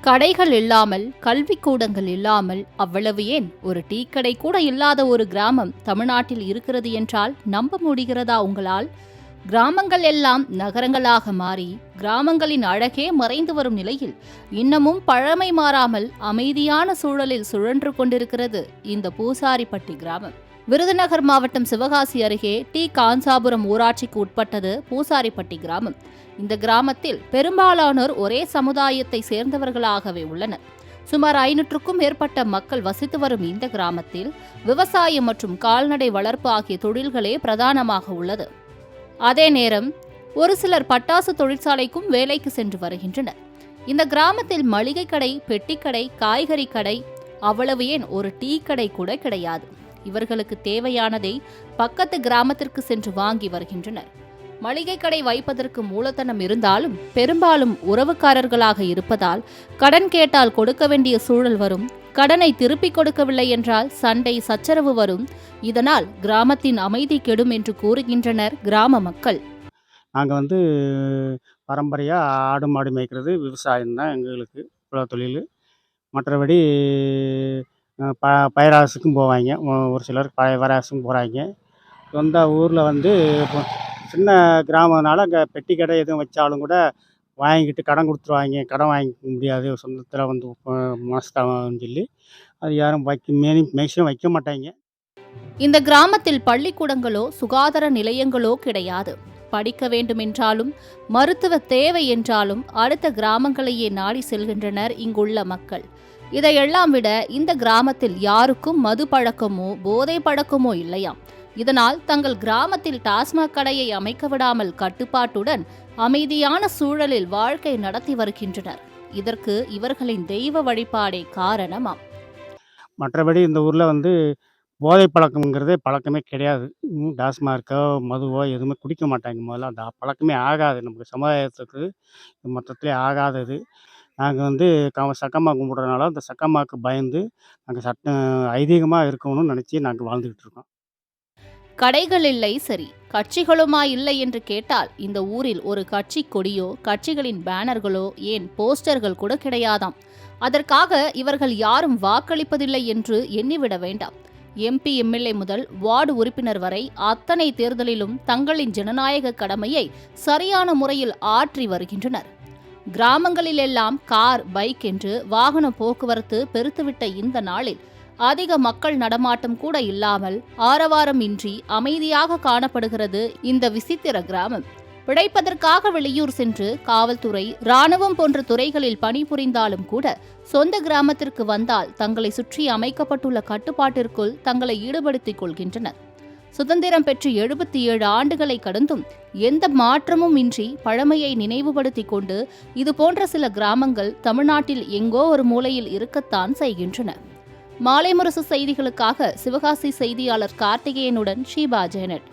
கடைகள் இல்லாமல், கல்விக்கூடங்கள் இல்லாமல், அவ்வளவு ஏன் ஒரு டீ கடை கூட இல்லாத ஒரு கிராமம் தமிழ்நாட்டில் இருக்கிறது என்றால் நம்ப முடிகிறதா உங்களால்? கிராமங்கள் எல்லாம் நகரங்களாக மாறி கிராமங்களின் அழகே மறைந்து வரும் நிலையில் இன்னமும் பழமை மாறாமல் அமைதியான சூழலில் சுழன்று கொண்டிருக்கிறது இந்த பூசாரிப்பட்டி கிராமம். விருதுநகர் மாவட்டம் சிவகாசி அருகே டி காஞ்சாபுரம் ஊராட்சிக்கு உட்பட்டது பூசாரிப்பட்டி கிராமம். இந்த கிராமத்தில் பெரும்பாலானோர் ஒரே சமுதாயத்தை சேர்ந்தவர்களாகவே உள்ளனர். சுமார் 500க்கும் மேற்பட்ட மக்கள் வசித்து வரும் இந்த கிராமத்தில் விவசாயம் மற்றும் கால்நடை வளர்ப்பு ஆகிய தொழில்களே பிரதானமாக உள்ளது. அதே நேரம் ஒரு சிலர் பட்டாசு தொழிற்சாலைக்கும் வேலைக்கு சென்று வருகின்றனர். இந்த கிராமத்தில் மளிகை கடை, பெட்டிக்கடை, காய்கறி கடை, அவ்வளவு ஏன் ஒரு டீ கடை கூட கிடையாது. இவர்களுக்கு தேவையானதை பக்கத்து கிராமத்திற்கு சென்று வாங்கி வருகின்றனர். மளிகை கடை வைப்பதற்கு மூலதனம் இருந்தாலும் பெரும்பாலும் உறவுக்காரர்களாக இருப்பதால் கடன் கேட்டால் கொடுக்க வேண்டிய சூழல் வரும். கடனை திருப்பிக் கொடுக்கவில்லை என்றால் சண்டை சச்சரவு வரும். இதனால் கிராமத்தின் அமைதி கெடும் என்று கூறுகின்றனர் கிராம மக்கள். நாங்கள் பரம்பரையாக ஆடு மாடு மேய்க்கிறது, விவசாயம் தான் எங்களுக்கு தொழில். மற்றபடி பயிராசுக்கும் போவாங்க, ஒரு சிலர் வராசுக்கும் போகிறாங்க. சொந்த ஊரில் இப்போ சின்ன கிராமம்னால அங்கே பெட்டி கடை எதுவும் வச்சாலும் கூட வாங்கிக்கிட்டு கடன் கொடுத்துருவாங்க. கடன் வாங்கிக்க முடியாது, சொந்தத்தில் மாஸ்தான்னு சொல்லி அது யாரும் மேக்சிமம் வைக்க மாட்டாங்க. இந்த கிராமத்தில் பள்ளிக்கூடங்களோ சுகாதார நிலையங்களோ கிடையாது. படிக்க வேண்டுமென்றாலும் மருத்துவ தேவை என்றாலும் அடுத்த கிராமங்களையே நாடி செல்கின்றனர் இங்குள்ள மக்கள். இதையெல்லாம் விட இந்த கிராமத்தில் யாருக்கும் மது பழக்கமோ போதை பழக்கமோ இல்லையாம். இதனால் தங்கள் கிராமத்தில் டாஸ்மாக் கடையை அமைக்க விடாமல் கட்டுப்பாட்டுடன் அமைதியான சூழலில் வாழ்க்கை நடத்தி வருகின்றனர். இதற்கு இவர்களின் தெய்வ வழிபாடே காரணமாம். மற்றபடி இந்த ஊரில் போதை பழக்கம்ங்கிறதே பழக்கமே கிடையாது. டாஸ்மார்க்கோ மதுவோ எதுவுமே குடிக்க மாட்டாங்க. முதல்ல அந்த பழக்கமே ஆகாது, நமக்கு சமுதாயத்துக்கு மொத்தத்திலே ஆகாதது. நாங்கள் சக்கம்மா கும்பிட்றதுனால அந்த சக்கம்மாவுக்கு பயந்து நாங்கள் ஐதீகமாக இருக்கணும்னு நினச்சி நாங்கள் வாழ்ந்துக்கிட்டு இருக்கோம். கடைகள் இல்லை, சரி, கட்சிகளுமா இல்லை என்று கேட்டால் இந்த ஊரில் ஒரு கட்சி கொடியோ கட்சிகளின் பேனர்களோ ஏன் போஸ்டர்கள் கூட கிடையாதாம். அதற்காக இவர்கள் யாரும் வாக்களிப்பதில்லை என்று எண்ணிவிட வேண்டாம். MP, MLA முதல் வார்டு உறுப்பினர் வரை அத்தனை தேர்தலிலும் தங்களின் ஜனநாயக கடமையை சரியான முறையில் ஆற்றி வருகின்றனர். கிராமங்களிலெல்லாம் கார், பைக் என்று வாகன போக்குவரத்து பெருத்துவிட்ட இந்த நாளில் அதிக மக்கள் நடமாட்டம் கூட இல்லாமல் ஆரவாரம் இன்றி அமைதியாக காணப்படுகிறது இந்த விசித்திர கிராமம். பிழைப்பதற்காக வெளியூர் சென்று காவல்துறை, இராணுவம் போன்ற துறைகளில் பணிபுரிந்தாலும் கூட சொந்த கிராமத்திற்கு வந்தால் தங்களை சுற்றி அமைக்கப்பட்டுள்ள கட்டுப்பாட்டிற்குள் தங்களை ஈடுபடுத்திக் கொள்கின்றனர். சுதந்திரம் பெற்று 77 ஆண்டுகளை கடந்தும் எந்த மாற்றமும் இன்றி பழமையை நினைவுபடுத்திக் கொண்டு இதுபோன்ற சில கிராமங்கள் தமிழ்நாட்டில் எங்கோ ஒரு மூலையில் இருக்கத்தான் செய்கின்றன. மாலை முரசு செய்திகளுக்காக சிவகாசி செய்தியாளர் கார்த்திகேயனுடன் ஷீபா ஜெயனட்.